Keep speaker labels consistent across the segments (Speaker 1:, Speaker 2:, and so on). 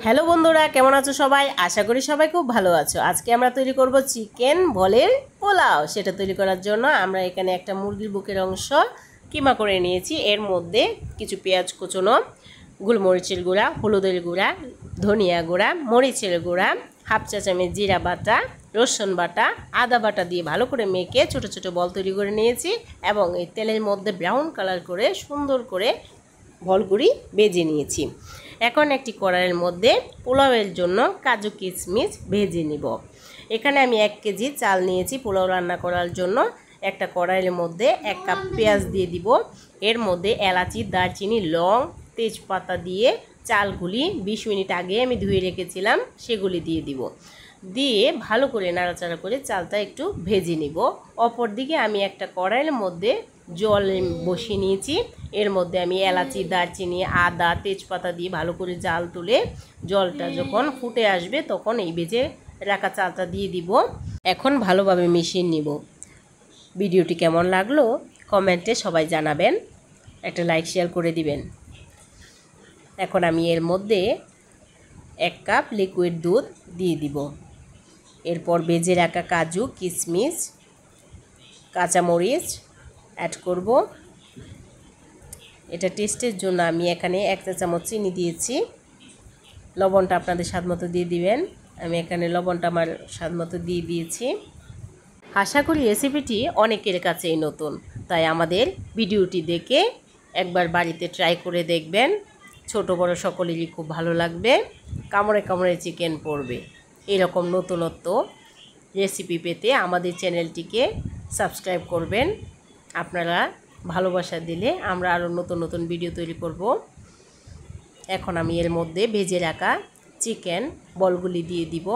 Speaker 1: Hello বন্ধুরা, কেমন আছো সবাই? আশা করি সবাই খুব ভালো আছো। আজকে আমরা তৈরি করব চিকেন বলের পোলাও। সেটা তৈরি করার জন্য আমরা এখানে একটা মুরগির বুকের অংশ কিমা করে নিয়েছি। এর মধ্যে কিছু পেঁয়াজ কুচনো, গোলমরিচের গুঁড়া, হলুদের গুঁড়া, ধনিয়া গুঁড়া, মরিচের গুঁড়া, হাফ চা চামচ জিরা বাটা, রসুন বাটা, আদা বাটা দিয়ে ভালো করে মেখে ছোট ছোট বল তৈরি করে নিয়েছি এবং এই তেলের মধ্যে ব্রাউন কালার করে সুন্দর করে বলগুলি ভেজে নিয়েছি। এখন একটি কড়াইয়ের মধ্যে পোলাওয়ের জন্য কাজু কিশমিশ ভেজে নিব। এখানে আমি 1 কেজি চাল নিয়েছি পোলাও রান্না করার জন্য। একটা কড়াইয়ের মধ্যে 1 কাপ পেঁয়াজ দিয়ে দিব। এর মধ্যে এলাচি, দারচিনি, লং, তেজপাতা দিয়ে চালগুলি 20 মিনিট আগে আমি ধুয়ে রেখেছিলাম সেগুলি দিয়ে দিব। দিয়ে ভালো করে নাড়াচাড়া করে চালটা একটু ভেজে নিব। অপরদিকে আমি একটা কড়াইয়ের মধ্যে জল বসিয়ে নিয়েছি। এর মধ্যে আমি এলাচি, দারচিনি, আদা, তেজপাতা দিয়ে ভালো করে জাল তুলে জলটা যখন ফুটে আসবে তখন এই ভেজে রাখা চালটা দিয়ে দিব। এখন ভালোভাবে মিশিয়ে নিব। ভিডিওটি কেমন লাগলো কমেন্টে সবাই জানাবেন, একটা লাইক শেয়ার করে দিবেন। এখন আমি এর মধ্যে 1 কাপ লিকুইড দুধ দিয়ে দিব। এরপর ভেজে রাখা কাজু, কিশমিশ, কাঁচামরিচ অ্যাড করব। এটা টেস্টের জন্য আমি এখানে 1 চা চামচ চিনি দিয়েছি। লবণটা আপনাদের স্বাদমতো দিয়ে দিবেন। আমি এখানে লবণটা আমার স্বাদমতো দিয়ে দিয়েছি। আশা করি রেসিপিটি অনেকের কাছেই নতুন, তাই আমাদের ভিডিওটি দেখে একবার বাড়িতে ট্রাই করে দেখবেন। ছোট বড় সকলেরই খুব ভালো লাগবে। কামড়ে কামড়ে চিকেন পড়বে। এরকম নতুনত্ব রেসিপি পেতে আমাদের চ্যানেলটিকে সাবস্ক্রাইব করবেন। আপনারা ভালোবাসা দিলে আমরা আরও নতুন নতুন ভিডিও তৈরি করব। এখন আমি এর মধ্যে ভেজে রাখা চিকেন বলগুলি দিয়ে দিব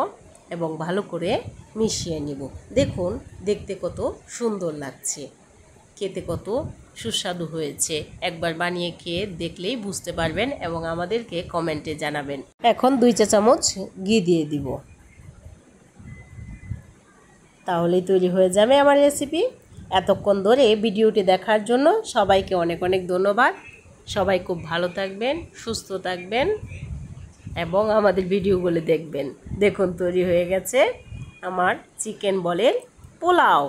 Speaker 1: এবং ভালো করে মিশিয়ে নিব। দেখুন দেখতে কত সুন্দর লাগছে, খেতে কত সুস্বাদু হয়েছে। একবার বানিয়ে খেয়ে দেখলেই বুঝতে পারবেন এবং আমাদেরকে কমেন্টে জানাবেন। এখন 2 চা চামচ ঘি দিয়ে দিব। তাহলেই তৈরি হয়ে যাবে আমার রেসিপি। এতক্ষণ ধরে ভিডিওটি দেখার জন্য সবাইকে অনেক অনেক ধন্যবাদ। সবাই খুব ভালো থাকবেন, সুস্থ থাকবেন এবং আমাদের ভিডিওগুলো দেখবেন। দেখুন তৈরি হয়ে গেছে আমার চিকেন বলের পোলাও।